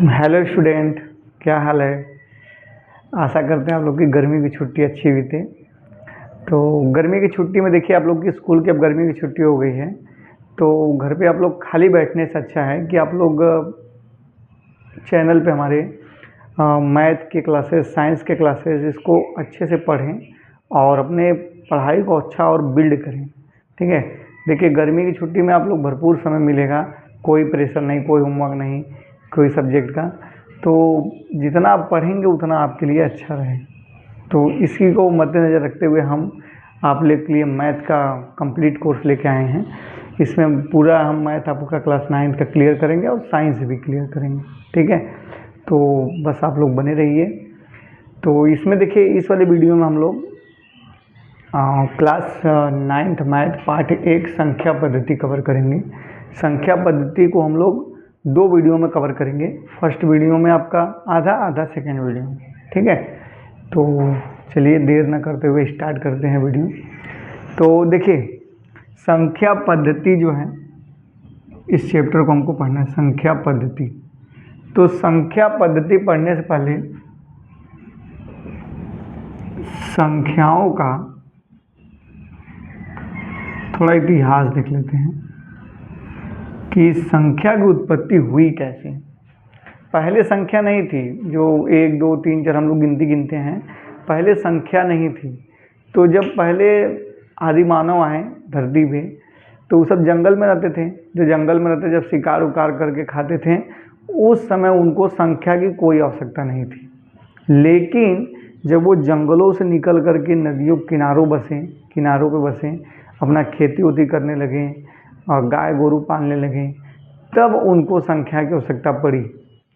Hello student, क्या हाल है। आशा करते हैं आप लोग की गर्मी की छुट्टी अच्छी बीते। तो गर्मी की छुट्टी में देखिए, आप लोग की स्कूल की अब गर्मी की छुट्टी हो गई है, तो घर पे आप लोग खाली बैठने से अच्छा है कि आप लोग चैनल पे हमारे मैथ के क्लासेस, साइंस के क्लासेस, इसको अच्छे से पढ़ें और अपने पढ़ाई को अच्छा और बिल्ड करें। ठीक है। देखिए, गर्मी की छुट्टी में आप लोग भरपूर समय मिलेगा, कोई प्रेशर नहीं, कोई होमवर्क नहीं, कोई सब्जेक्ट का। तो जितना आप पढ़ेंगे उतना आपके लिए अच्छा रहे। तो इसी को मद्देनज़र रखते हुए हम आप लोग के लिए मैथ का कंप्लीट कोर्स लेके आए हैं। इसमें पूरा हम मैथ आपका क्लास 9 का क्लियर करेंगे और साइंस भी क्लियर करेंगे। ठीक है। तो बस आप लोग बने रहिए। तो इसमें देखिए, इस वाले वीडियो में हम लोग क्लास 9th मैथ पार्ट 1 संख्या पद्धति कवर करेंगे। संख्या पद्धति को हम लोग 2 वीडियो में कवर करेंगे। फर्स्ट वीडियो में आपका आधा आधा, सेकेंड वीडियो में। ठीक है। तो चलिए देर न करते हुए स्टार्ट करते हैं वीडियो। तो देखिए, संख्या पद्धति जो है, इस चैप्टर को हमको पढ़ना है, संख्या पद्धति। तो संख्या पद्धति पढ़ने से पहले संख्याओं का थोड़ा इतिहास देख लेते हैं कि संख्या की उत्पत्ति हुई कैसे। पहले संख्या नहीं थी, जो 1 2 3 4 हम लोग गिनती गिनते हैं, पहले संख्या नहीं थी। तो जब पहले आदि मानव आए धरती पे, तो वो सब जंगल में रहते थे। जो जंगल में रहते, जब शिकार उकार करके खाते थे, उस समय उनको संख्या की कोई आवश्यकता नहीं थी। लेकिन जब वो जंगलों से निकल करके नदियों किनारों पे बसे, अपना खेती उती करने लगे और गाय गोरू पालने लगे, तब उनको संख्या की आवश्यकता पड़ी।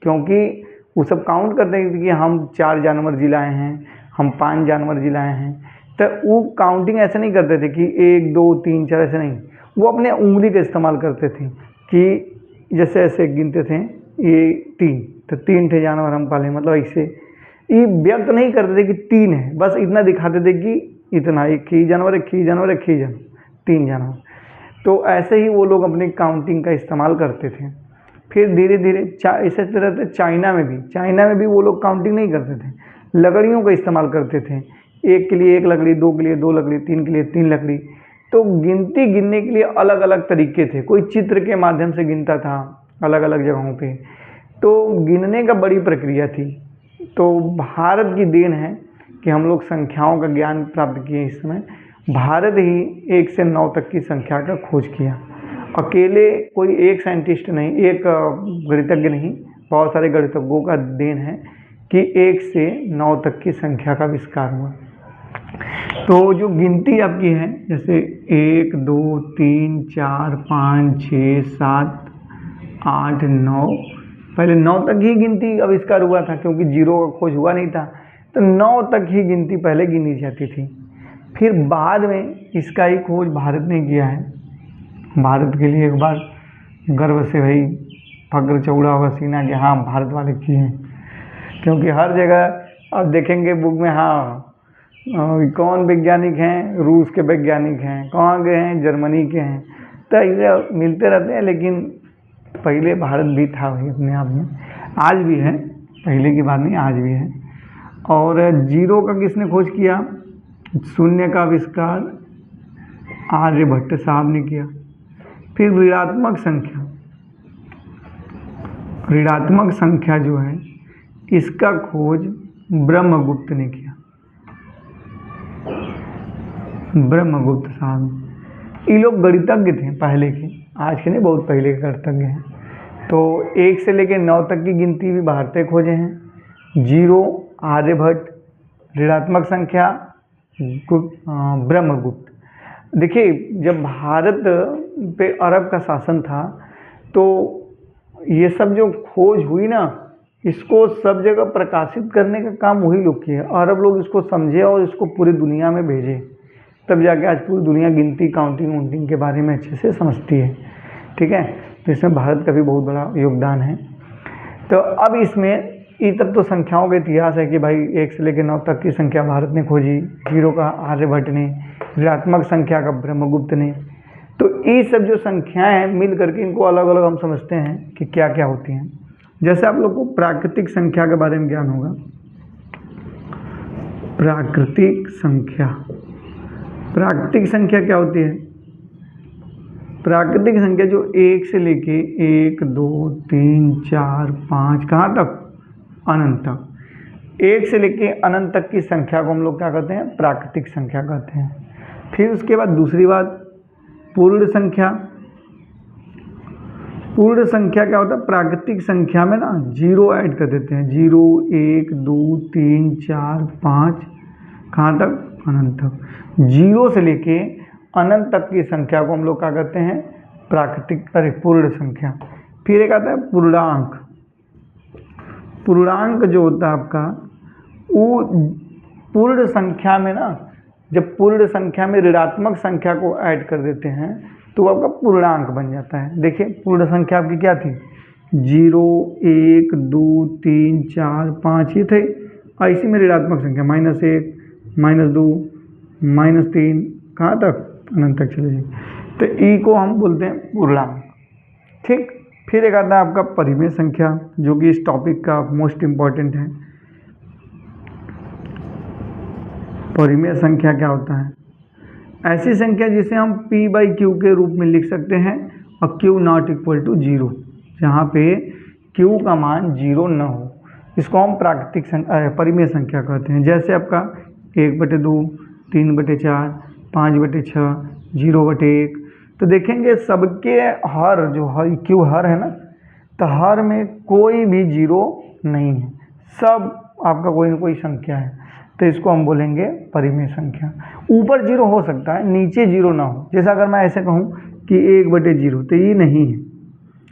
क्योंकि वो सब काउंट करते थे कि हम 4 जानवर जिलाए हैं, हम 5 जानवर जिलाए हैं। तो वो काउंटिंग ऐसे नहीं करते थे कि 1 2 3 4, ऐसे नहीं। वो अपने उंगली का इस्तेमाल करते थे कि जैसे ऐसे गिनते थे, ये 3, तो 3 थे जानवर हम पाले, मतलब ऐसे ये व्यक्त नहीं करते थे कि 3 है, बस इतना दिखाते थे कि इतना, एक ही जानवर, एक ही जानवर, एक ही जानवर, 3 जानवर। तो ऐसे ही वो लोग अपनी काउंटिंग का इस्तेमाल करते थे। फिर धीरे धीरे इसी तरह से चाइना में भी वो लोग काउंटिंग नहीं करते थे, लकड़ियों का इस्तेमाल करते थे। 1 के लिए 1 लकड़ी, 2 के लिए 2 लकड़ी, 3 के लिए 3 लकड़ी। तो गिनती गिनने के लिए अलग अलग तरीके थे। कोई चित्र के माध्यम से गिनता था अलग अलग जगहों पे। तो गिनने का बड़ी प्रक्रिया थी। तो भारत की देन है कि हम लोग संख्याओं का ज्ञान प्राप्त किए। इस समय भारत ही 1 से 9 तक की संख्या का खोज किया। अकेले कोई एक साइंटिस्ट नहीं, एक गणितज्ञ नहीं, बहुत सारे गणितज्ञों का देन है कि 1 से 9 तक की संख्या का आविष्कार हुआ। तो जो गिनती आपकी है, जैसे 1 2 3 4 5 6 7 8 9, पहले 9 तक ही गिनती आविष्कार हुआ था, क्योंकि 0 का खोज हुआ नहीं था। तो 9 तक ही गिनती पहले गिनी जाती थी। फिर बाद में इसका ही खोज भारत ने किया है। भारत के लिए एक बार गर्व से भाई फक्र चौड़ा होगा सीना कि हाँ, भारत वाले किए हैं। क्योंकि हर जगह आप देखेंगे बुक में, हाँ कौन वैज्ञानिक हैं, रूस के वैज्ञानिक हैं, कहाँ गए हैं, जर्मनी के हैं। तो ये मिलते रहते हैं, लेकिन पहले भारत भी था भाई अपने आप में, आज भी है, पहले की बात नहीं, आज भी है। और 0 का किसने खोज किया? शून्य का आविष्कार आर्यभट्ट साहब ने किया। फिर ऋणात्मक संख्या जो है, इसका खोज ब्रह्मगुप्त ने किया, ब्रह्मगुप्त साहब। ये लोग गणितज्ञ थे पहले के, आज के नहीं, बहुत पहले के गणितज्ञ हैं। तो 1 से लेकर 9 तक की गिनती भी भारत ने खोजे हैं। 0 आर्यभट्ट, ऋणात्मक संख्या ब्रह्मगुप्त। देखिए, जब भारत पे अरब का शासन था, तो ये सब जो खोज हुई ना, इसको सब जगह प्रकाशित करने का काम वही लोग किए। अरब लोग इसको समझे और इसको पूरी दुनिया में भेजे, तब जाके आज पूरी दुनिया गिनती, काउंटिंग के बारे में अच्छे से समझती है। ठीक है। तो इसमें भारत का भी बहुत बड़ा योगदान है। तो अब इसमें ये तब तो संख्याओं का इतिहास है कि भाई 1 से लेकर 9 तक की संख्या भारत ने खोजी, 0 का आर्यभट्ट ने, ऋणात्मक संख्या का ब्रह्मगुप्त ने। तो ये सब जो संख्याएं हैं मिल करके, इनको अलग अलग हम समझते हैं कि क्या क्या होती हैं। जैसे आप लोग को प्राकृतिक संख्या के बारे में ज्ञान होगा। प्राकृतिक संख्या, प्राकृतिक संख्या क्या होती है? प्राकृतिक संख्या जो 1 से लेके 1 2 3 4 5 कहाँ तक? अनंत तक। 1 से लेके अनंत तक की संख्या को हम लोग क्या कहते हैं? प्राकृतिक संख्या कहते हैं। फिर उसके बाद दूसरी बात पूर्ण संख्या। पूर्ण संख्या क्या होता है? प्राकृतिक संख्या में ना जीरो ऐड कर देते हैं। 0 1 2 3 4 5 कहाँ तक? अनंत तक। 0 से लेके अनंत तक की संख्या को हम लोग क्या कहते हैं? प्राकृतिक पूर्ण संख्या। फिर एक आता है पूर्णांक। पूर्णांक जो होता है आपका, वो पूर्ण संख्या में ना, जब पूर्ण संख्या में ऋणात्मक संख्या को ऐड कर देते हैं तो आपका पूर्णांक बन जाता है। देखिए पूर्ण संख्या आपकी क्या थी? 0 1 2 3 4 5 ये थे। इसी में ऋणात्मक संख्या -1 -2 -3 कहाँ तक? अनंत तक चले जाएंगे। तो ई को हम बोलते हैं पूर्णांक। ठीक। फिर एक आता है आपका परिमेय संख्या, जो कि इस टॉपिक का मोस्ट इम्पॉर्टेंट है। परिमेय संख्या क्या होता है? ऐसी संख्या जिसे हम p/q के रूप में लिख सकते हैं और q नॉट इक्वल टू 0, जहाँ पे q का मान 0 न हो, इसको हम प्राकृतिक परिमेय संख्या कहते हैं। जैसे आपका 1/2 3/4 5/6 0/1। तो देखेंगे सबके हर जो हर q हर है ना, तो हर में कोई भी 0 नहीं है, सब आपका कोई ना कोई संख्या है, तो इसको हम बोलेंगे परिमेय संख्या। ऊपर 0 हो सकता है, नीचे 0 ना हो। जैसा अगर मैं ऐसे कहूँ कि 1/0 तो ये नहीं है।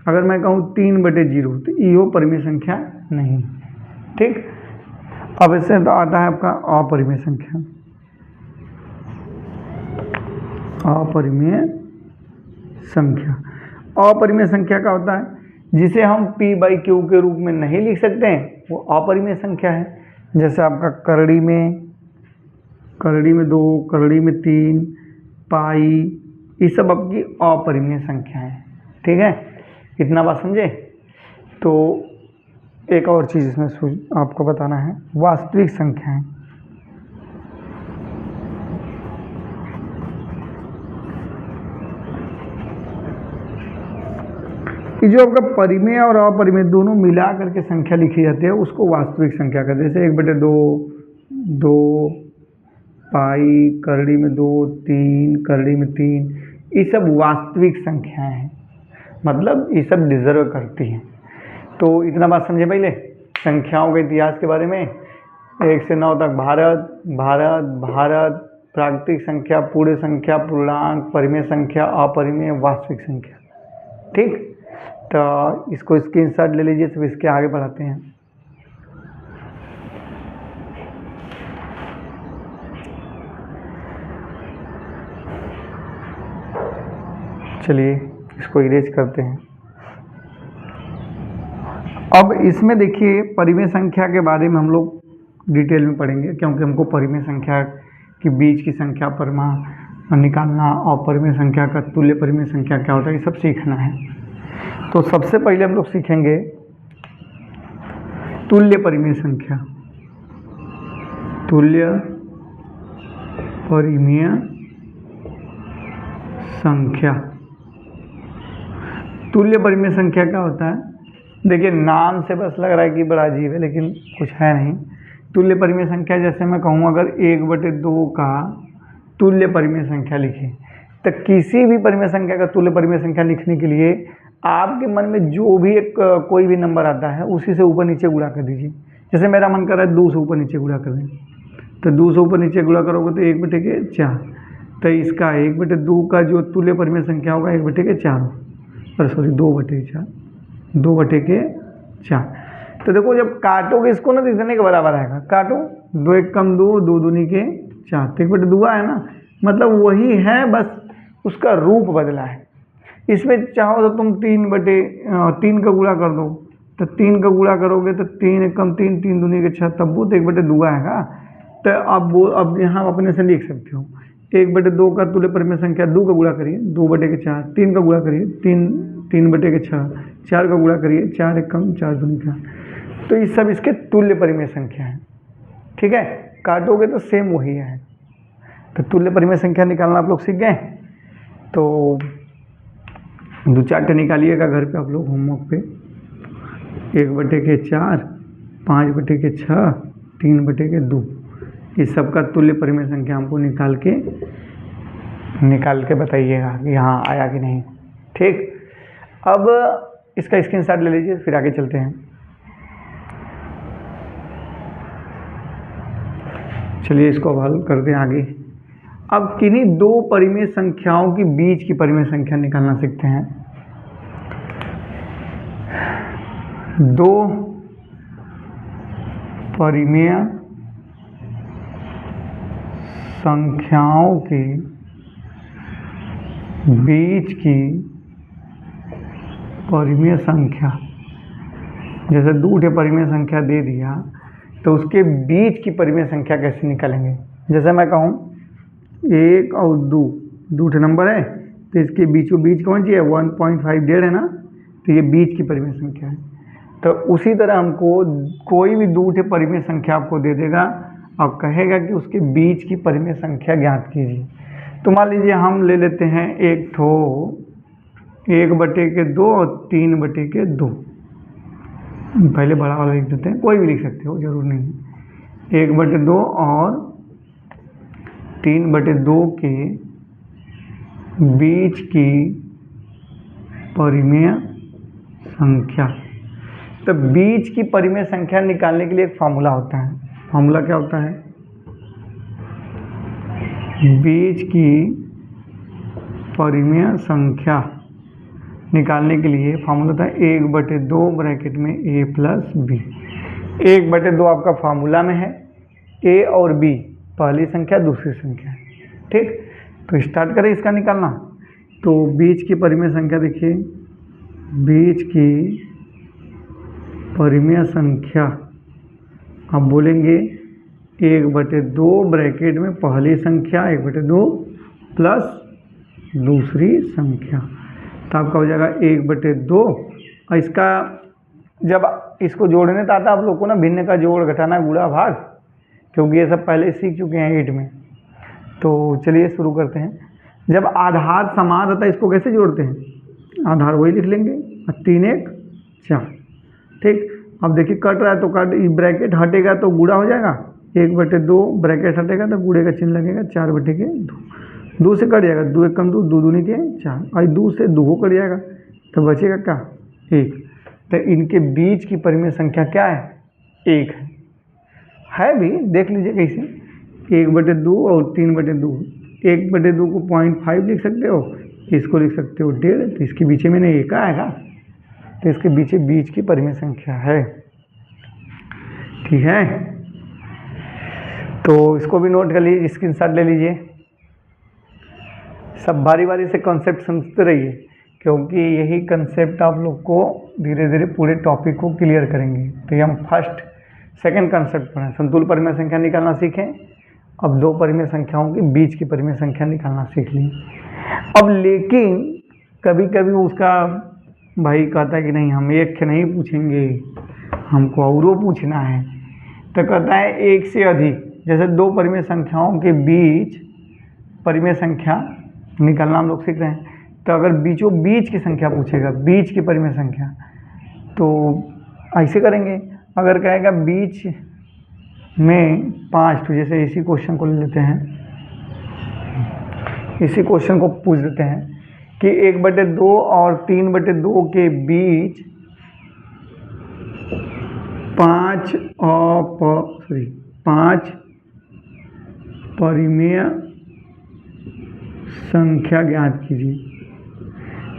अगर मैं कहूँ 3/0 तो ये परिमेय संख्या नहीं है। ठीक। अब इससे आता है आपका अपरिमेय संख्या। अपरिमेय संख्या, अपरिमेय संख्या क्या होता है? जिसे हम p/q के रूप में नहीं लिख सकते हैं, वो अपरिमेय संख्या है। जैसे आपका करड़ी में 2, करड़ी में 3, पाई, ये सब आपकी अपरिमेय संख्या है। ठीक है, इतना बात समझे? तो एक और चीज़ इसमें आपको बताना है, वास्तविक संख्याएं। कि जो आपका परिमेय और अपरिमेय दोनों मिला करके संख्या लिखी जाती है, उसको वास्तविक संख्या कहते हैं। जैसे 1/2 2 पाई, करड़ी में 2 3, करड़ी में 3, ये सब वास्तविक संख्याएं हैं, मतलब ये सब डिजर्व करती हैं। तो इतना बात समझे पहले संख्याओं के इतिहास के बारे में। 1 से 9 तक भारत, प्राकृतिक संख्या, पूर्ण संख्या, पूर्णांक, परिमेय संख्या, अपरिमेय, वास्तविक संख्या। ठीक, तो इसको स्क्रीनशॉट ले लीजिए, सब इसके आगे बढ़ाते हैं। चलिए इसको इरेज करते हैं। अब इसमें देखिए परिमेय संख्या के बारे में हम लोग डिटेल में पढ़ेंगे, क्योंकि हमको परिमेय संख्या के बीच की संख्या परिमाण निकालना और परिमेय संख्या का तुल्य परिमेय संख्या क्या होता है, ये सब सीखना है। तो सबसे पहले हम लोग सीखेंगे तुल्य परिमेय संख्या। तुल्य परिमेय संख्या, तुल्य परिमेय संख्या क्या होता है? देखिए नाम से बस लग रहा है कि बड़ा अजीब है, लेकिन कुछ है नहीं। तुल्य परिमेय संख्या, जैसे मैं कहूँ अगर 1/2 का तुल्य परिमेय संख्या लिखें, तो किसी भी परिमेय संख्या का तुल्य परिमेय संख्या लिखने के लिए आपके मन में जो भी एक कोई भी नंबर आता है उसी से ऊपर नीचे गुणा कर दीजिए। जैसे मेरा मन कर रहा है 2 से ऊपर नीचे गुणा कर दें, तो 2 से ऊपर नीचे गुणा करोगे तो 1/4, तो इसका 1/2 का जो तुल्य परिमेय संख्या होगा 1/4, अरे सॉरी 2/4, 2/4। तो देखो जब काटोगे इसको ना, तो इतने के बराबर आएगा। काटो, 2 1 कम 2, 2 दूनी के 4, तो 1/2 है ना, मतलब वही है, बस उसका रूप बदला है। इसमें चाहो तो तुम 3 का गुणा कर दो, तो 3 का गुणा करोगे तो 3 1 कम 3, 3 दूनी के 6, तब वो तो 1/2 आएगा। तो अब यहाँ अपने से लिख सकते हो 1/2 का तुल्य परिमेय संख्या 2 का गुणा करिए 2/4, 3 का गुणा करिए 3 3/6, 4 का गुणा करिए, 4 एक कम 4 दूनी 4, तो ये सब इसके तुल्य परिमेय संख्या है। ठीक है, काटोगे तो सेम वही है। तो तुल्य परिमेय संख्या निकालना आप लोग सीख गए। तो 2 4 निकालिएगा घर पे आप लोग होमवर्क पे। 1/4, 5/6, 3/2, इस सब का तुल्य परिमेय संख्या हमको निकाल के बताइएगा कि हाँ आया कि नहीं। ठीक, अब इसका स्क्रीनशॉट ले लीजिए, फिर आगे चलते हैं। चलिए इसको अब हल करते हैं आगे। अब किन्हीं 2 परिमेय संख्याओं के बीच की परिमेय संख्या निकालना सीखते हैं। 2 परिमेय संख्याओं के बीच की परिमेय संख्या, जैसे 2 परिमेय संख्या दे दिया तो उसके बीच की परिमेय संख्या कैसे निकालेंगे। जैसे मैं कहूँ 1 और 2 नंबर है, तो इसके बीचों बीच कौन सी है, 1.5 डेढ़ है ना, तो ये बीच की परिमेय संख्या है। तो उसी तरह हमको कोई भी 2 परिमेय संख्या आपको दे देगा और कहेगा कि उसके बीच की परिमेय संख्या ज्ञात कीजिए। तो मान लीजिए हम ले लेते हैं एक ठो 1/2 और 3/2, पहले बड़ा वाला लिख देते हैं, कोई भी लिख सकते हो, जरूर नहीं है। 1/2 और 3/2 के बीच की परिमेय संख्या। तो बीच की परिमेय संख्या निकालने के लिए एक फार्मूला होता है। फार्मूला क्या होता है, बीच की परिमेय संख्या निकालने के लिए फार्मूला होता है 1/2 ब्रैकेट में a प्लस बी। 1/2 आपका फार्मूला में है, a और b पहली संख्या दूसरी संख्या है। ठीक, तो स्टार्ट करें इसका निकालना। तो बीच की परिमेय संख्या देखिए, बीच की परिमेय संख्या आप बोलेंगे 1/2 ब्रैकेट में पहली संख्या 1/2 प्लस दूसरी संख्या, तो आपका हो जाएगा 1/2। और इसका जब इसको जोड़ने तो आता है आप लोग को ना, भिन्न का जोड़, घटाना, गुणा, भाग, क्योंकि ये सब पहले सीख चुके हैं 8 में। तो चलिए शुरू करते हैं। जब आधार समान रहता है इसको कैसे जोड़ते हैं, आधार वही लिख लेंगे और 3 1 4। ठीक, अब देखिए कट रहा है तो कट, ब्रैकेट हटेगा तो गुणा हो जाएगा, 1/2 ब्रैकेट हटेगा तो गुणे का चिन्ह लगेगा, 4/2, 2 से कट जाएगा, 2 एक कम 2, 2 दूनी के 4, और 2 से 2 कट जाएगा तो बचेगा क्या, 1। तो इनके बीच की परिमेय संख्या क्या है, 1 है भी, देख लीजिए कैसे, 1/2 और 3/2। 1/2 को 0.5 लिख सकते हो, इसको लिख सकते हो 1.5, तो इसके बीच में नहीं 1 आएगा, तो इसके पीछे बीच की परिमेय संख्या है। ठीक है, तो इसको भी नोट कर लीजिए, स्क्रीनशॉट ले लीजिए। सब बारी बारी से कॉन्सेप्ट समझते रहिए, क्योंकि यही कंसेप्ट आप लोग को धीरे धीरे पूरे टॉपिक को क्लियर करेंगे। तो ये हम फर्स्ट सेकंड कंसेप्ट पढ़ें, संतुल परिमेय संख्या निकालना सीखें। अब 2 परिमेय संख्याओं के बीच की परिमेय संख्या निकालना सीख ली। अब लेकिन कभी कभी उसका भाई कहता है कि नहीं हम 1 से नहीं पूछेंगे, हमको औरों पूछना है, तो कहता है 1 से अधिक। जैसे 2 परिमेय संख्याओं के बीच परिमेय संख्या निकालना हम लोग सीख रहे हैं, तो अगर बीचों बीच की संख्या पूछेगा, बीच की परिमेय संख्या, तो ऐसे करेंगे। अगर कहेगा बीच में 5, तो जैसे इसी क्वेश्चन को ले लेते हैं, इसी क्वेश्चन को पूछ देते हैं कि 1/2 और 3/2 के बीच 5 परिमेय संख्या ज्ञात कीजिए।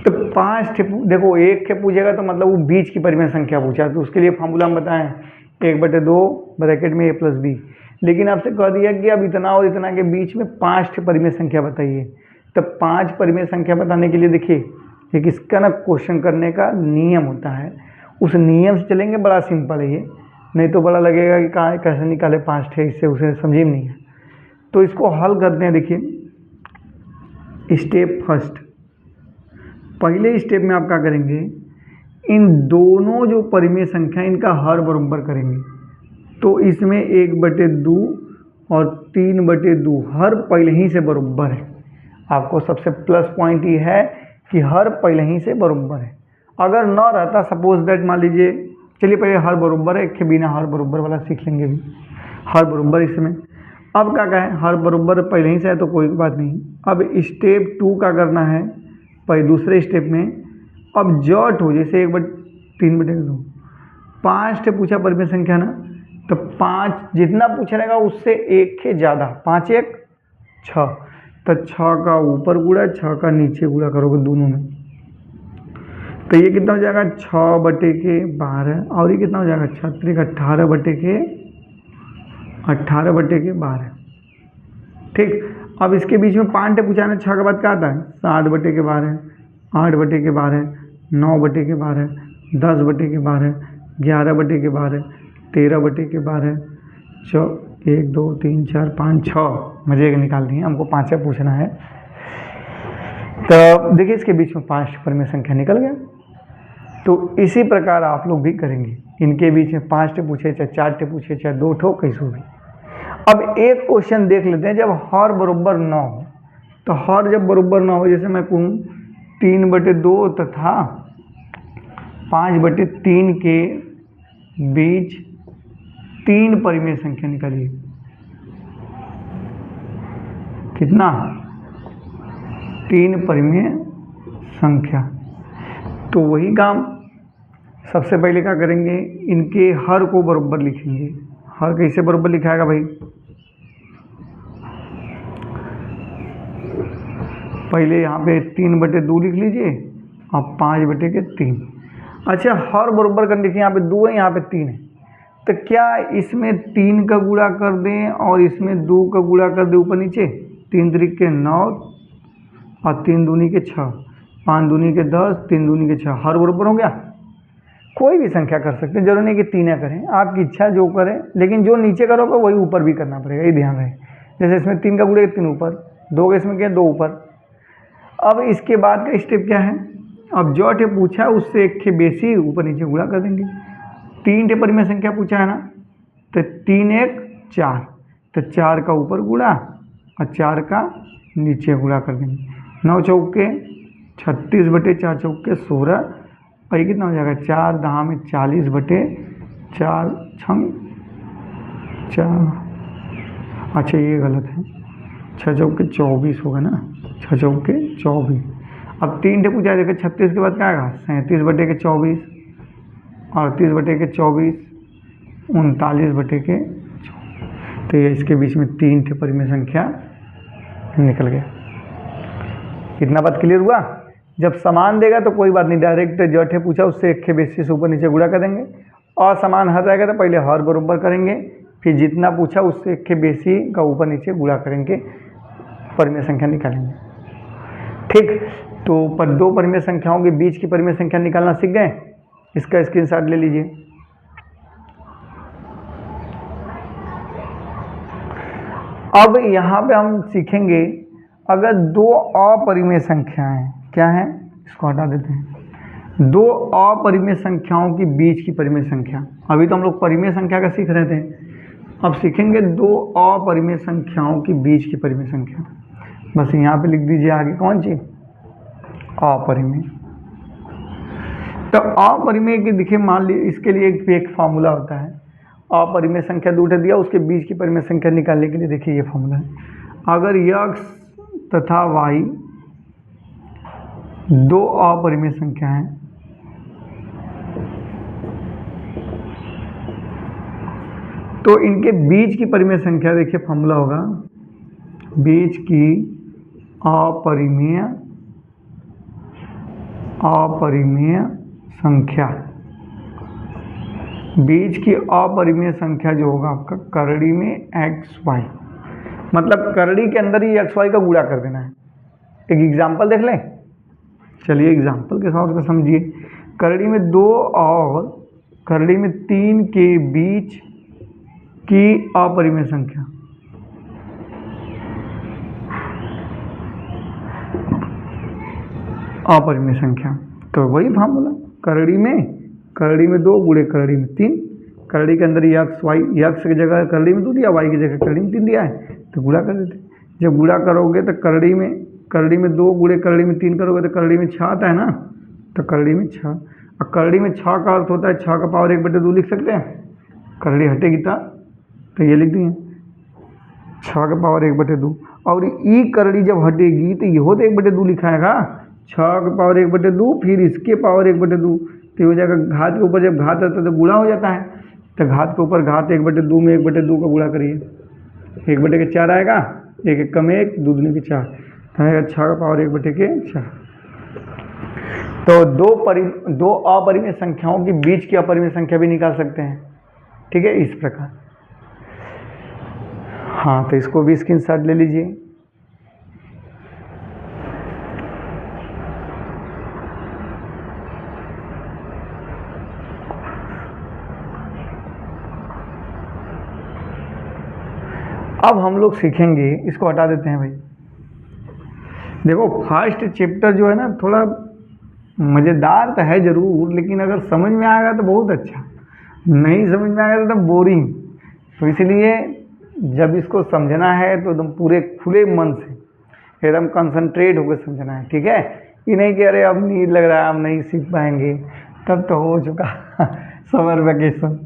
तो 5 देखो 1 के पूछेगा तो मतलब वो बीच की परिमेय संख्या पूछा, तो उसके लिए फार्मूला हम बताएं 1/2 ब्रैकेट में a प्लस बी। लेकिन आपसे कह दिया कि अब इतना और इतना के बीच में 5 परिमेय संख्या बताइए। तो 5 परिमेय संख्या बताने के लिए देखिए एक इसका ना क्वेश्चन करने का नियम होता है, उस नियम से चलेंगे। बड़ा सिंपल है ये, नहीं तो बड़ा लगेगा कि कहाँ कैसे निकाले 5 थे, इससे उसे समझे नहीं है। तो इसको हल करते हैं। देखिए स्टेप फर्स्ट, पहले स्टेप में आप क्या करेंगे, इन दोनों जो परिमेय संख्या इनका हर बराबर करेंगे, तो इसमें 1/2 और 3/2 हर पहले ही से बराबर है। आपको सबसे प्लस पॉइंट ये है कि हर पहले ही से बराबर है। अगर न रहता, सपोज दैट मान लीजिए, चलिए पहले हर बराबर है, एक बिना हर बराबर वाला सीख लेंगे भी, हर बराबर इसमें। अब क्या कहें, हर बराबर पहले ही से है तो कोई बात नहीं। अब स्टेप 2 का करना है, पहले दूसरे स्टेप में अब जॉट हो, जैसे 1/3/2 5 पूछा परिमेय संख्या ना, तो 5 जितना पूछा रहेगा उससे एक के ज़्यादा, 5 1 6, तो 6 का ऊपर गुणा 6 का नीचे गुणा करोगे दोनों में, तो ये कितना हो जाएगा 6/12, और ये कितना हो जाएगा 6 18/12। ठीक, अब इसके बीच में 5 पूछा ना, 6 के बाद क्या आता है 7/12, 8/12, 9/12, 10/12, 11/12, 13/12, 1 2 3 4 5 6 मजे के निकाल दिए, हमको 5 पूछना है। तो देखिए इसके बीच में 5 परिमेय संख्या निकल गया। तो इसी प्रकार आप लोग भी करेंगे, इनके बीच में 5 पूछे, चाहे 4 पूछे, चाहे 2 ठो, कैसे भी। अब एक क्वेश्चन देख लेते हैं, जब हर बराबर न हो, तो हर जब बराबर न हो, जैसे मैं कहूँ 3/2 तथा 5/3 के बीच 3 परिमेय संख्या निकालिए। कितना? 3 परिमेय संख्या। तो वही काम सबसे पहले क्या करेंगे, इनके हर को बराबर लिखेंगे। हर कैसे बराबर लिखाएगा भाई, पहले यहाँ पे 3/2 लिख लीजिए, अब 5/3। अच्छा, हर बराबर करने के यहाँ पे 2 है, यहाँ पे 3 है, तो क्या इसमें 3 का गुणा कर दें और इसमें 2 का गुणा कर दें ऊपर नीचे, 3 त्रिक 9 और 3 दूनी के 6, 5 दूनी के 10, 3 दूनी के 6, हर बराबर हो गया। कोई भी संख्या कर सकते हैं, जरूरी नहीं कि 3 करें, आपकी इच्छा जो करें, लेकिन जो नीचे करोगे वही ऊपर भी करना पड़ेगा, ये ध्यान रहे। जैसे इसमें 3 का गुणा 3 ऊपर, 2 का इसमें क्या 2 ऊपर। अब इसके बाद का स्टेप क्या है, अब जो टे पूछा उससे एक के बेसी ऊपर नीचे गुणा कर देंगे। 3 टे परिमेय संख्या पूछा है ना, तो 3 1 4, तो 4 का ऊपर गुणा और 4 का नीचे गुणा कर देंगे। 9 चौके 36/4 चौके 16, और ये कितना हो जाएगा 4 10 में 40/4 छंग 4। अच्छा ये गलत है, 6 चौके 24 होगा ना, 6 चौके 24। अब 3 टे पूछा, देखिए 36 के बाद क्या आएगा 37/24, 38/24, 39/24। तो ये इसके बीच में 3 टे परिमेय संख्या निकल गया। कितना बात क्लियर हुआ? जब समान देगा तो कोई बात नहीं, डायरेक्ट जो टे पूछा उससे एक के बेसिस ऊपर नीचे गुणा कर देंगे, और समान हर रहेगा तो पहले हर बराबर करेंगे, फिर जितना पूछा उससे एक के बेसी का ऊपर नीचे गुणा करेंगे, परिमेय संख्या निकालेंगे। ठीक, तो पर 2 परिमेय संख्याओं के बीच की परिमेय संख्या निकालना सीख गए, इसका स्क्रीनशॉट ले लीजिए। अब यहाँ पे हम सीखेंगे, अगर 2 अपरिमेय संख्याएं, क्या है, इसको हटा देते हैं, 2 अपरिमेय संख्याओं के बीच की परिमेय संख्या। अभी तो हम लोग परिमेय संख्या का सीख रहे थे, अब सीखेंगे 2 अपरिमेय संख्याओं के बीच की परिमेय संख्या। बस यहाँ पे लिख दीजिए आगे कौन चीज, अपरिमेय। तो अपरिमेय की देखिए, मान लीजिए इसके लिए एक फार्मूला होता है, अपरिमेय संख्या 2 दिया, उसके बीच की परिमेय संख्या निकालने के लिए देखिए ये फार्मूला है। अगर x तथा y 2 अपरिमेय संख्या हैं, तो इनके बीच की परिमेय संख्या, देखिए फार्मूला होगा, बीच की अपरिमेय संख्या, बीच की अपरिमेय संख्या जो होगा आपका करड़ी में xy, मतलब करड़ी के अंदर ही xy का गुणा कर देना है। एक एग्जाम्पल देख लें, चलिए एग्जाम्पल के साथ समझिए। करड़ी में 2 और करड़ी में 3 के बीच की अपरिमेय संख्या, अपरिमेय संख्या, तो वही फार्मूला करड़ी में 2 गुणे करड़ी में 3, करड़ी के अंदर यक्स वाई, यक्स की जगह करड़ी में 2 दिया, वाई की जगह करड़ी में 3 दिया है, तो गुणा कर देते। जब गुणा करोगे तो करड़ी में 2 गुणे करड़ी में 3 करोगे तो करड़ी में 6 आता है ना, तो करड़ी में 6। अब करड़ी में 6 का अर्थ होता है 6 का पावर 1/2 लिख सकते हैं, करड़ी हटेगी तो ये लिख दिए 6 का पावर 1/2। और ई करड़ी जब हटेगी तो ये हो तो 1/2 लिखाएगा, 6 का पावर 1/2 फिर इसके पावर 1/2, तो हो जाएगा घात के ऊपर जब घात आता है तो गुणा हो जाता है, तो घात के ऊपर घात 1/2 में 1/2 का गुणा करिए, 1/4 आएगा, 1 1 कम 1 2 दूनी के 4, तो आएगा 6 का पावर 1/4। तो दो अपरिमेय संख्याओं के बीच की अपरिमेय संख्या भी निकाल सकते हैं, ठीक है, इस प्रकार। हाँ, तो इसको भी स्क्रीनशॉट ले लीजिए। अब हम लोग सीखेंगे, इसको हटा देते हैं भाई। देखो फर्स्ट चैप्टर जो है ना थोड़ा मज़ेदार तो है ज़रूर, लेकिन अगर समझ में आएगा तो बहुत अच्छा, नहीं समझ में आएगा तो बोरिंग। तो इसलिए जब इसको समझना है तो एकदम पूरे खुले मन से एकदम कंसंट्रेट होकर समझना है, ठीक है। ये नहीं कि अरे अब नींद लग रहा है अब नहीं सीख पाएंगे, तब तो हो चुका समर वैकेशन।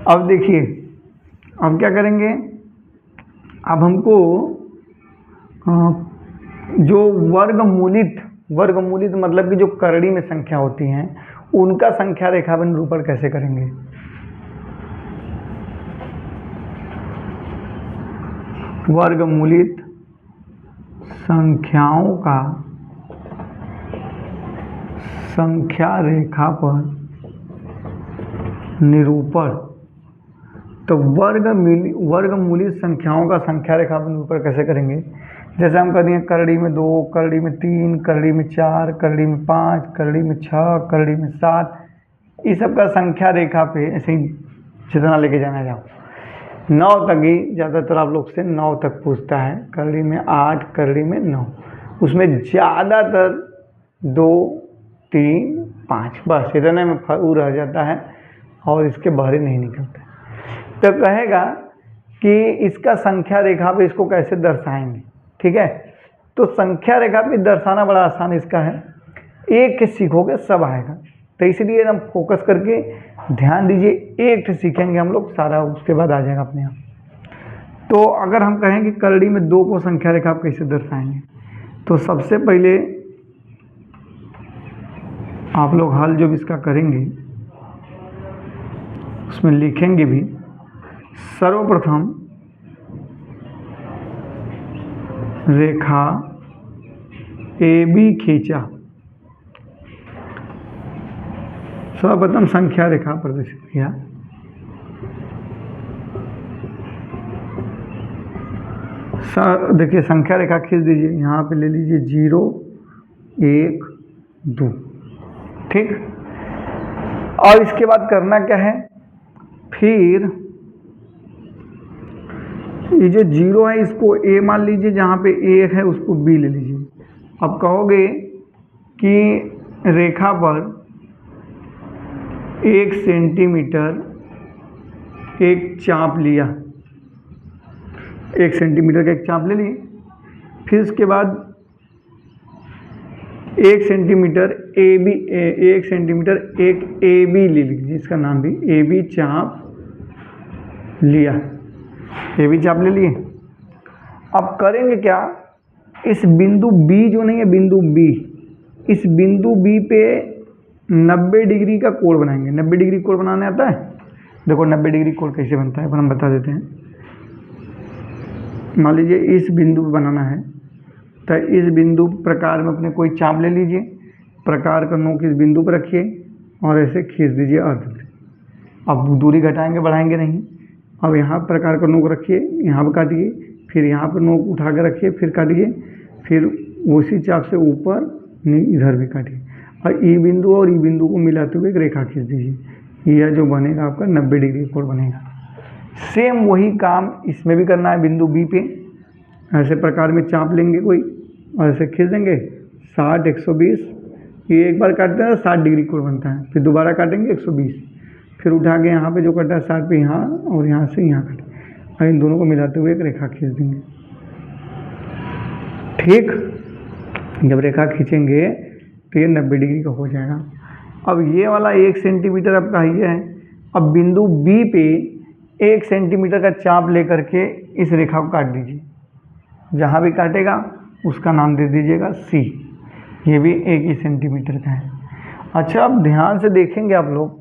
अब देखिए अब क्या करेंगे, अब हमको जो वर्गमूलित मतलब कि जो करड़ी में संख्या होती हैं उनका संख्या रेखा पर निरूपण कैसे करेंगे। वर्गमूलित संख्याओं का संख्या रेखा पर निरूपण। तो वर्गमूलित संख्याओं का संख्या रेखा पर निरूपण कैसे करेंगे। जैसे हम कर दिए करड़ी में 2, करड़ी में 3, करड़ी में 4, करड़ी में 5, करड़ी में 6, करड़ी में 7, इस सब का संख्या रेखा पे ऐसे ही जितना लेके जाना जाओ 9 तक ही ज़्यादातर आप लोग से 9 तक पूछता है, करड़ी में 8, करड़ी में 9, उसमें ज़्यादातर 2, 3, 5 बस इतने में वो रह जाता है और इसके बाहर नहीं निकलता। तो कहेगा कि इसका संख्या रेखा पे इसको कैसे दर्शाएंगे, ठीक है। तो संख्या रेखा पे दर्शाना बड़ा आसान इसका है, एक सीखोगे सब आएगा। तो इसलिए हम फोकस करके ध्यान दीजिए, एक सीखेंगे हम लोग, सारा उसके बाद आ जाएगा अपने आप। तो अगर हम कहें कि करड़ी में 2 को संख्या रेखा आप कैसे दर्शाएंगे, तो सबसे पहले आप लोग हल जो भी इसका करेंगे उसमें लिखेंगे भी, सर्वप्रथम रेखा AB खींचा, सर्वप्रथम संख्या रेखा प्रदर्शित किया, देखिए संख्या रेखा खींच दीजिए, यहाँ पे ले लीजिए 0, 1, 2, ठीक। और इसके बाद करना क्या है, फिर ये जो 0 है इसको A मान लीजिए, जहाँ पे 1 है उसको B ले लीजिए। अब कहोगे कि रेखा पर 1 सेंटीमीटर एक चाप लिया, 1 सेंटीमीटर का एक चाप ले लिए, फिर उसके बाद 1 सेंटीमीटर एक AB ले लीजिए, इसका नाम भी AB चाप लिया, AB चाप ले लिए। अब करेंगे क्या, इस बिंदु B जो नहीं है, बिंदु B, इस बिंदु B पे 90 डिग्री का कोण बनाएंगे। 90 डिग्री कोण बनाने आता है, देखो 90 डिग्री कोण कैसे बनता है पर हम बता देते हैं। मान लीजिए इस बिंदु पे बनाना है, तो इस बिंदु प्रकार में अपने कोई चाप ले लीजिए, प्रकार का नोक इस बिंदु पर रखिए और ऐसे खींच दीजिए अर्ध में। अब दूरी घटाएंगे बढ़ाएंगे नहीं। अब यहाँ प्रकार का नोक रखिए, यहाँ पर काटिए, फिर यहाँ पर नोक उठा कर रखिए, फिर काटिए, फिर उसी चाप से ऊपर इधर भी काटिए और ई बिंदु और ई बिंदु को मिलाते हुए एक रेखा खींच दीजिए। यह जो बनेगा आपका 90 डिग्री कोण बनेगा। सेम वही काम इसमें भी करना है। बिंदु बी पे ऐसे प्रकार में चाप लेंगे कोई और ऐसे खींच देंगे 60, 120 ये एक बार काटते हैं 60 डिग्री कोण बनता है, फिर दोबारा काटेंगे 120, फिर उठा के यहाँ पे जो कटा है 60 पे यहाँ और यहाँ से यहाँ कटे, और इन दोनों को मिलाते हुए एक रेखा खींच देंगे। ठीक, जब रेखा खींचेंगे तो ये 90 डिग्री का हो जाएगा। अब ये वाला 1 सेंटीमीटर आपका ये है। अब बिंदु बी पे 1 सेंटीमीटर का चाप लेकर के इस रेखा को काट दीजिए, जहाँ भी काटेगा उसका नाम दे दीजिएगा सी। ये भी 1 ही सेंटीमीटर का है। अच्छा, अब ध्यान से देखेंगे आप लोग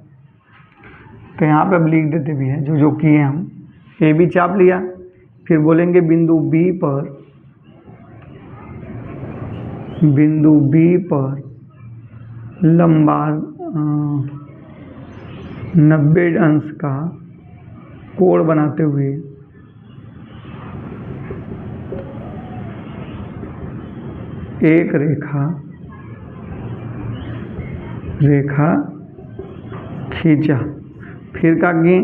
तो यहाँ पे अब लिख देते भी हैं जो किए हम। ए बी चाप लिया, फिर बोलेंगे बिंदु बी पर लंबा 90 अंश का कोण बनाते हुए एक रेखा खींचा। फिर क्या किए,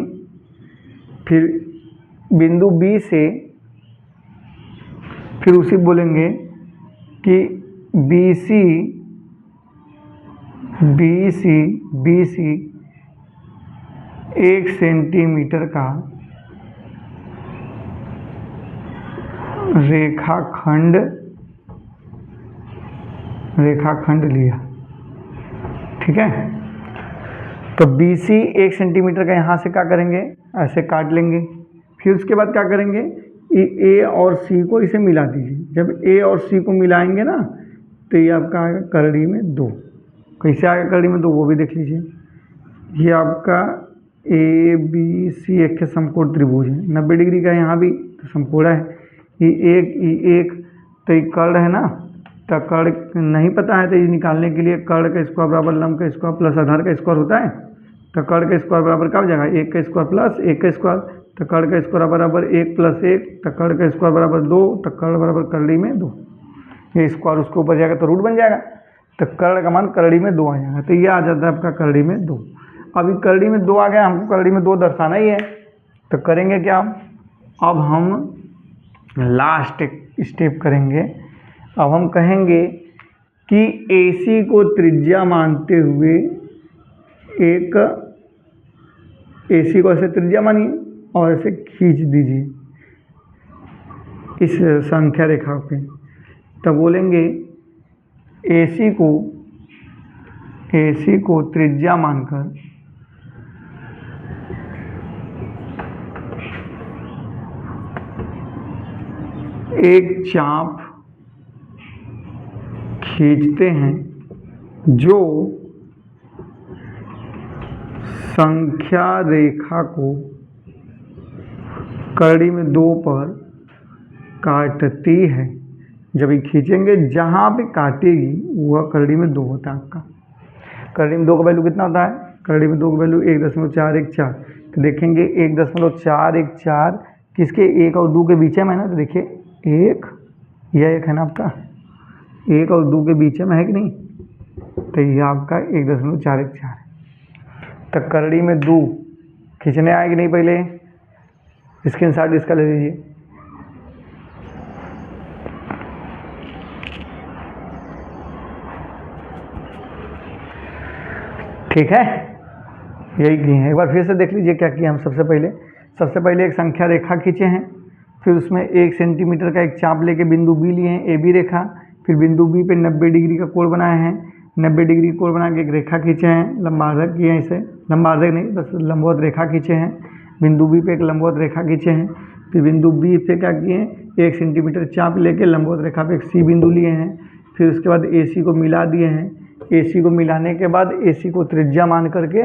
फिर बिंदु बी से फिर उसी बोलेंगे कि BC 1 सेंटीमीटर का रेखाखंड लिया। ठीक है, तो BC 1 सेंटीमीटर का यहाँ से क्या करेंगे, ऐसे काट लेंगे। फिर उसके बाद क्या करेंगे, ए और सी को इसे मिला दीजिए। जब ए और सी को मिलाएंगे ना तो ये आपका आएगा करड़ी में 2। कैसे आएगा करड़ी में 2 वो भी देख लीजिए। ये आपका ABC एक के समकोण त्रिभुज है, 90 डिग्री का यहाँ भी तो समकोण है। ये एक तो ये कर्ण है ना, तो कर्ण नहीं पता है तो ये निकालने के लिए कर्ण का स्क्वायर बराबर लंब का स्क्वायर प्लस आधार का स्क्वायर होता है। तो कर्ण का स्क्वायर बराबर क्या हो जाएगा, 1 का स्क्वायर प्लस 1 का स्क्वायर। तो कर्ण का स्क्वायर बराबर 1 + 1, तो कर्ण का स्क्वायर बराबर 2, तो कर्ण बराबर करड़ी में 2। ये स्क्वायर उसके ऊपर जाएगा तो रूट बन जाएगा, तो कर्ण का मान करड़ी में 2 आ जाएगा। तो ये आ जाता है आपका करड़ी में 2। अभी करड़ी में 2 आ गया, हमको करड़ी में 2 दर्शाना ही है। तो करेंगे क्या, अब हम लास्ट स्टेप करेंगे। अब हम कहेंगे कि AC को त्रिज्या मानते हुए एक AC को ऐसे त्रिज्या मानिए और ऐसे खींच दीजिए इस संख्या रेखा पे। तब बोलेंगे AC को त्रिज्या मानकर एक चाप खींचते हैं जो संख्या रेखा को करड़ी में 2 पर काटती है। जब ये खींचेंगे जहाँ पे काटेगी वह करड़ी में 2 होता है आपका। करड़ी में 2 का वैल्यू कितना होता है, करड़ी में 2 का वैल्यू 1.414। तो देखेंगे 1.414 किसके 1 और 2 के बीच में है ना। तो देखिए 1 यह 1 है ना आपका, 1 और 2 के बीच में है कि नहीं, तो यह आपका 1.414 है। तो करड़ी में 2 खींचने आएगी नहीं, पहले स्क्रीनशॉट इसका ले लीजिए। ठीक है, यही किए हैं। एक बार फिर से देख लीजिए क्या किया हम। सबसे पहले एक संख्या रेखा खींचे हैं, फिर उसमें 1 सेंटीमीटर का एक चाप लेके बिंदु बी लिए हैं, AB रेखा। फिर बिंदु बी पे 90 डिग्री का कोण बनाए हैं, 90 डिग्री कोण बना के एक रेखा खींचे हैं, लंबार्धक किए हैं इसे, लंबार्धक नहीं बस लंबवत रेखा खींचे हैं। बिंदु बी पे एक लंबवत रेखा खींचे हैं। फिर बिंदु बी पे क्या किए हैं, 1 सेंटीमीटर चाप लेके लंबवत रेखा पे एक C बिंदु लिए हैं। फिर उसके बाद AC को मिला दिए हैं। AC को मिलाने के बाद AC को त्रिज्या मान करके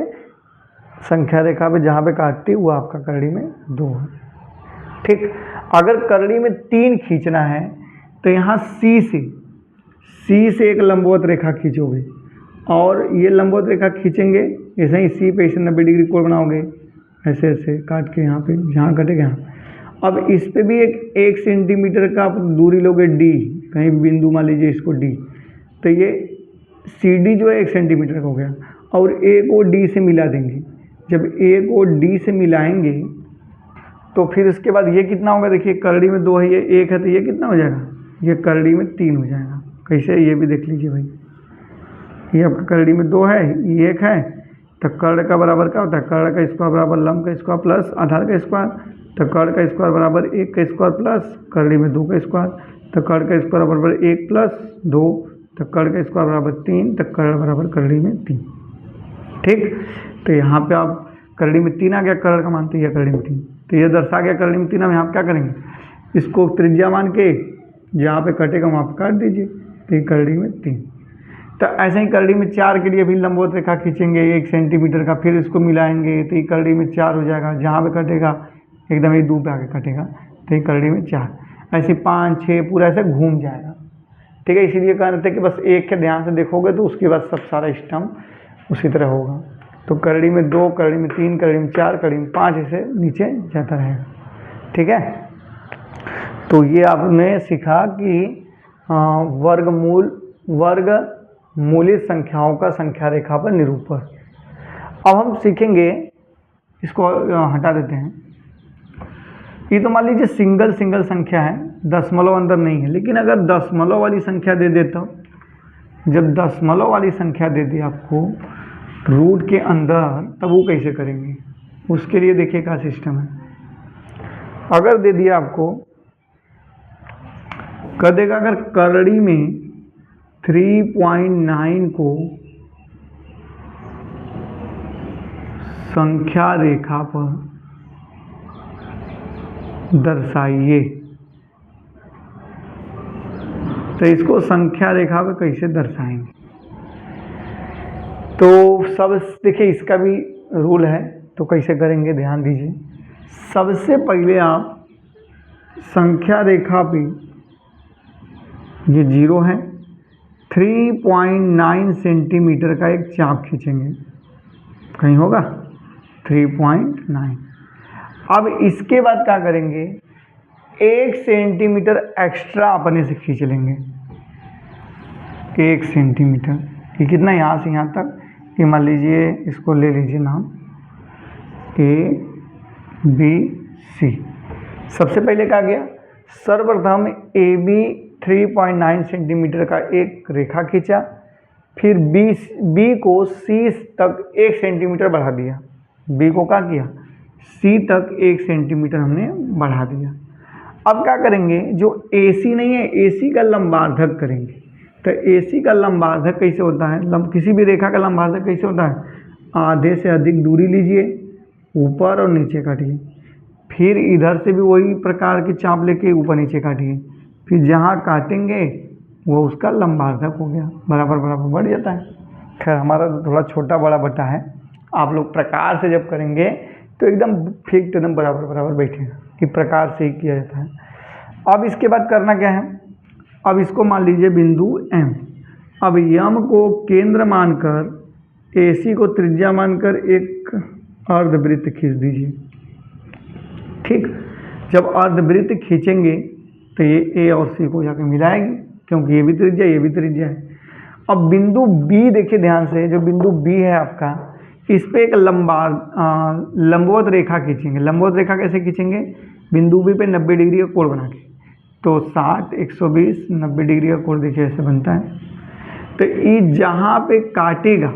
संख्या रेखा पे जहाँ पे काटती वो आपका करड़ी में 2 है। ठीक, अगर करड़ी में 3 खींचना है तो यहाँ C से एक लंबवत रेखा खींचोगे और ये लंबवत रेखा खींचेंगे, ऐसे ही C पे इसे 90 डिग्री कोण बनाओगे, ऐसे ऐसे काट के यहाँ पे जहाँ कटेगा यहाँ। अब इस पे भी एक 1 सेंटीमीटर का आप दूरी लोगे D, कहीं बिंदु मान लीजिए इसको D, तो ये CD जो है 1 सेंटीमीटर का हो गया और A को D से मिला देंगे। जब A को D से मिलाएंगे तो फिर उसके बाद ये कितना होगा, देखिए करड़ी में 2 है, ये 1 है, तो ये कितना हो जाएगा, ये करड़ी में 3 हो जाएगा। कैसे, ये भी देख लीजिए भाई। ये आपका करड़ी में 2 है, ये 1 है, तो कर्ण का बराबर क्या होता है, कर्ण का स्क्वायर बराबर लंब का स्क्वायर प्लस आधार का स्क्वायर, तो कर्ण का स्क्वायर बराबर 1 का स्क्वायर प्लस करड़ी में 2 का स्क्वायर, तो कर्ण का स्क्वायर बराबर 1 प्लस 2, तो कर्ण का स्क्वायर बराबर 3, तो कर्ण बराबर करड़ी में 3। ठीक, तो यहाँ पे आप करड़ी में 3 आ गया, कर्ण का मानते हैं करड़ी में 3, तो ये दर्शा गया करड़ी में 3। अब यहाँ क्या करेंगे, इसको त्रिज्या मान के जहाँ पे कटेगा वहाँ पे काट दीजिए, तो ये करड़ी में 3। तो ऐसे ही करड़ी में 4 के लिए भी लंबवत रेखा खींचेंगे 1 सेंटीमीटर का, फिर इसको मिलाएंगे तो ये करड़ी में 4 हो जाएगा, जहाँ पे कटेगा एकदम ये 2 पे आके कटेगा, तो ये करड़ी में 4, ऐसे 5 6 पूरा ऐसे घूम जाएगा। ठीक है, इसीलिए कह रहे थे कि बस एक के ध्यान से देखोगे तो उसके बाद सब सारा स्टम्प उसी तरह होगा। तो करड़ी में 2, करड़ी में 3, करड़ी में 4, करड़ी में 5 ऐसे नीचे जाता रहेगा। ठीक है, तो ये आपने सीखा कि वर्गमूलित संख्याओं का संख्या रेखा पर निरूपण। अब हम सीखेंगे, इसको हटा देते हैं। ये तो मान लीजिए सिंगल संख्या है, दशमलव अंदर नहीं है, लेकिन अगर दशमलव वाली संख्या दे देता, जब दशमलव वाली संख्या दे दी आपको रूट के अंदर, तब वो कैसे करेंगे, उसके लिए देखिए क्या सिस्टम है। अगर दे दिया आपको, कर देगा अगर करड़ी में 3.9 को संख्या रेखा पर दर्शाइए, तो इसको संख्या रेखा पर कैसे दर्शाएंगे। तो सब देखिए इसका भी रूल है, तो कैसे करेंगे ध्यान दीजिए। सबसे पहले आप संख्या रेखा पे ये 0 है, 3.9 सेंटीमीटर का एक चाप खींचेंगे, कहीं होगा 3.9। अब इसके बाद क्या करेंगे, 1 सेंटीमीटर एक्स्ट्रा अपने से खींच लेंगे, 1 सेंटीमीटर। ये कितना, यहाँ से यहाँ तक, ये मान लीजिए इसको ले लीजिए नाम ABC। सबसे पहले क्या गया, सर्वप्रथम AB 3.9 सेंटीमीटर का एक रेखा खींचा, फिर B को C तक 1 सेंटीमीटर बढ़ा दिया, B को क्या किया, C तक 1 सेंटीमीटर हमने बढ़ा दिया। अब क्या करेंगे, जो AC नहीं है, AC का लंबार्धक करेंगे। तो AC का लंबार्धक कैसे होता है, किसी भी रेखा का लंबार्धक कैसे होता है, आधे से अधिक दूरी लीजिए, ऊपर और नीचे काटिए, फिर इधर से भी वही प्रकार की चाप लेके ऊपर नीचे काटिए, फिर जहाँ काटेंगे वो उसका लंबार्धक हो गया, बराबर बराबर बढ़ जाता है। खैर हमारा तो थोड़ा छोटा बड़ा बटा है, आप लोग प्रकार से जब करेंगे तो एकदम फिक्स एकदम बराबर बराबर बैठेगा, कि प्रकार से ही किया जाता है। अब इसके बाद करना क्या है, अब इसको मान लीजिए बिंदु M। अब M को केंद्र मानकर, AC को त्रिज्या मानकर एक अर्धवृत्त खींच दीजिए। ठीक, जब अर्धवृत्त खींचेंगे तो ये A और C को जाकर मिलाएगी, क्योंकि ये भी त्रिज्या ये भी त्रिज्या है। अब बिंदु B देखिए ध्यान से, जो बिंदु B है आपका, इस पे एक लंबवत रेखा खींचेंगे। लंबवत रेखा कैसे खींचेंगे, बिंदु B पे 90 डिग्री का कोण बना के, तो 60 120 90 डिग्री का कोण देखिए ऐसे बनता है। तो ये जहाँ पे काटेगा,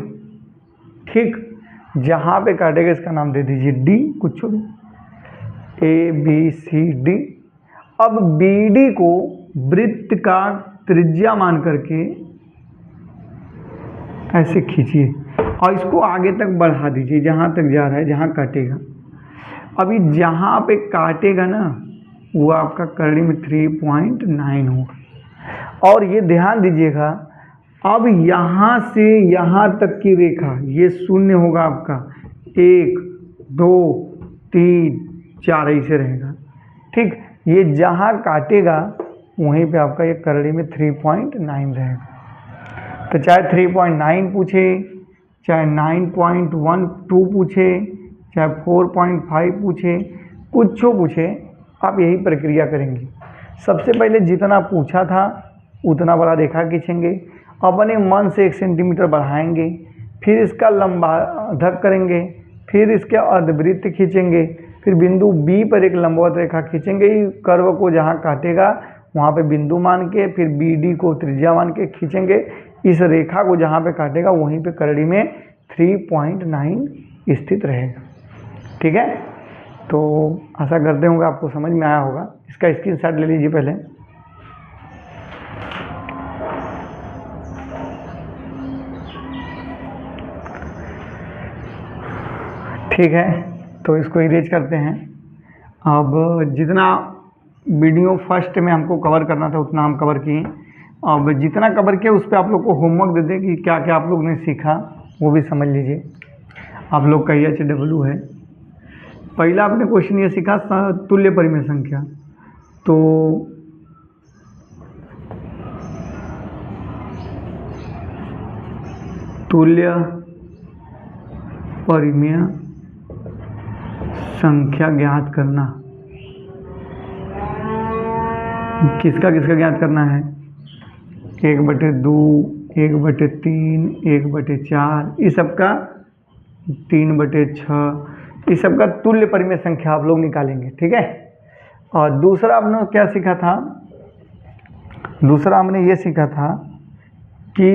ठीक, जहाँ पे काटेगा इसका नाम दे दीजिए D, कुछ भी ABCD। अब BD को वृत्त का त्रिज्या मान करके ऐसे खींचिए और इसको आगे तक बढ़ा दीजिए, जहाँ तक जा रहा है, जहाँ काटेगा। अभी जहाँ पे काटेगा ना, वो आपका करड़ी में 3.9 होगा। और ये ध्यान दीजिएगा, अब यहाँ से यहाँ तक की रेखा ये 0 होगा आपका, 1 2 3 4 ऐसे रहेगा। ठीक, ये जहाँ काटेगा वहीं पे आपका ये करड़ी में 3.9 रहेगा। तो चाहे 3.9 पूछे, चाहे 9.12 पूछे, चाहे 4.5 पूछे, कुछ पूछे, आप यही प्रक्रिया करेंगे। सबसे पहले जितना पूछा था उतना बड़ा रेखा खींचेंगे, अपने मन से 1 सेंटीमीटर बढ़ाएंगे, फिर इसका लंबार्धक करेंगे, फिर इसके अर्धवृत्त खींचेंगे, फिर बिंदु B पर एक लंबवत रेखा खींचेंगे, कर्व को जहाँ काटेगा वहाँ पे बिंदु मान के, फिर BD को त्रिज्या मान के खींचेंगे, इस रेखा को जहाँ पे काटेगा वहीं पे करड़ी में 3.9 स्थित रहेगा। ठीक है, तो आशा करते होंगे आपको समझ में आया होगा। इसका स्क्रीनशॉट ले लीजिए पहले। ठीक है, तो इसको इरेज करते हैं। अब जितना वीडियो फर्स्ट में हमको कवर करना था उतना हम कवर किए। अब जितना कवर किया उस पर आप लोग को होमवर्क दे दें कि क्या क्या आप लोग ने सीखा, वो भी समझ लीजिए। आप लोग का HW है। पहला आपने क्वेश्चन ये सीखा तुल्य परिमेय संख्या। तो तुल्य परिमेय संख्या ज्ञात करना, किसका किसका ज्ञात करना है? 1/2, 1/3, 1/4, इस सबका 3/6, इस सबका तुल्य परिमेय संख्या आप लोग निकालेंगे। ठीक है, और दूसरा आपने क्या सीखा था? दूसरा हमने ये सीखा था कि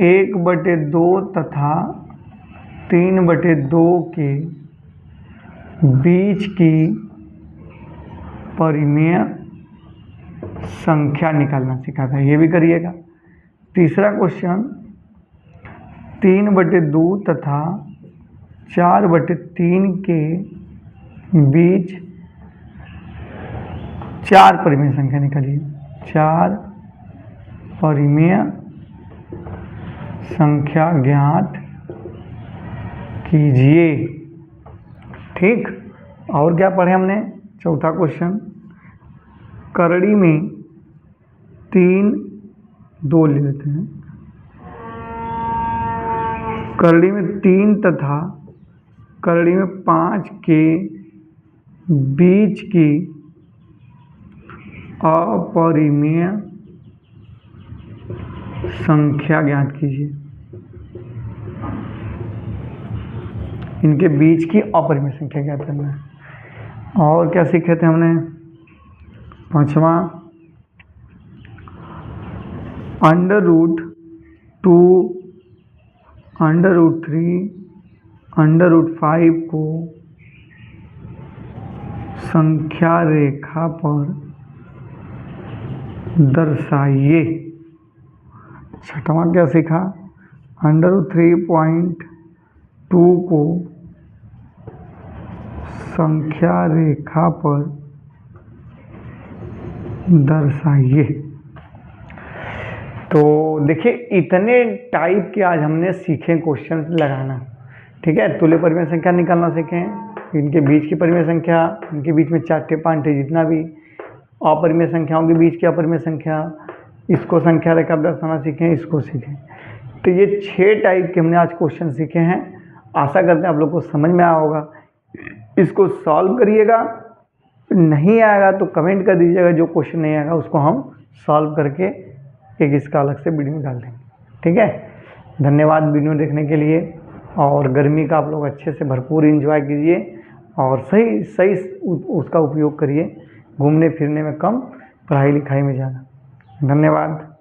1/2 तथा 3/2 के बीच की परिमेय संख्या निकालना सीखा था, ये भी करिएगा। तीसरा क्वेश्चन 3/2 तथा 4/3 के बीच 4 परिमेय संख्या निकालिए। 4 परिमेय संख्या ज्ञात कीजिए। ठीक, और क्या पढ़े हमने? चौथा क्वेश्चन करड़ी में 3, 2 ले लेते हैं। करड़ी में 3 तथा करड़ी में 5 के बीच की अपरिमेय संख्या ज्ञात कीजिए। इनके बीच की अपरिमेय संख्या ज्ञात करना है। और क्या सीखे थे हमने? पांचवा √2, √3, √5 को संख्या रेखा पर दर्शाइए। छठवां क्या सीखा? √3.2 को संख्या रेखा पर दर्शाइए। तो देखिए इतने टाइप के आज हमने सीखे क्वेश्चन लगाना। ठीक है, तुल्य परिमेय संख्या निकालना सीखे, इनके बीच की परिमेय संख्या, इनके बीच में 4 5 जितना भी अपरिमेय संख्याओं के बीच की अपरिमेय संख्या, इसको संख्या रेखा दर्शाना सीखें, इसको सीखें। तो ये 6 टाइप के हमने आज क्वेश्चन सीखे हैं। आशा करते हैं आप लोग को समझ में आया होगा। इसको सॉल्व करिएगा, नहीं आएगा तो कमेंट कर दीजिएगा, जो क्वेश्चन नहीं आएगा उसको हम सॉल्व करके एक इसका अलग से वीडियो डाल देंगे। ठीक है, धन्यवाद वीडियो देखने के लिए। और गर्मी का आप लोग अच्छे से भरपूर एंजॉय कीजिए और सही सही उसका उपयोग करिए। घूमने फिरने में कम, पढ़ाई लिखाई में ज़्यादा। धन्यवाद।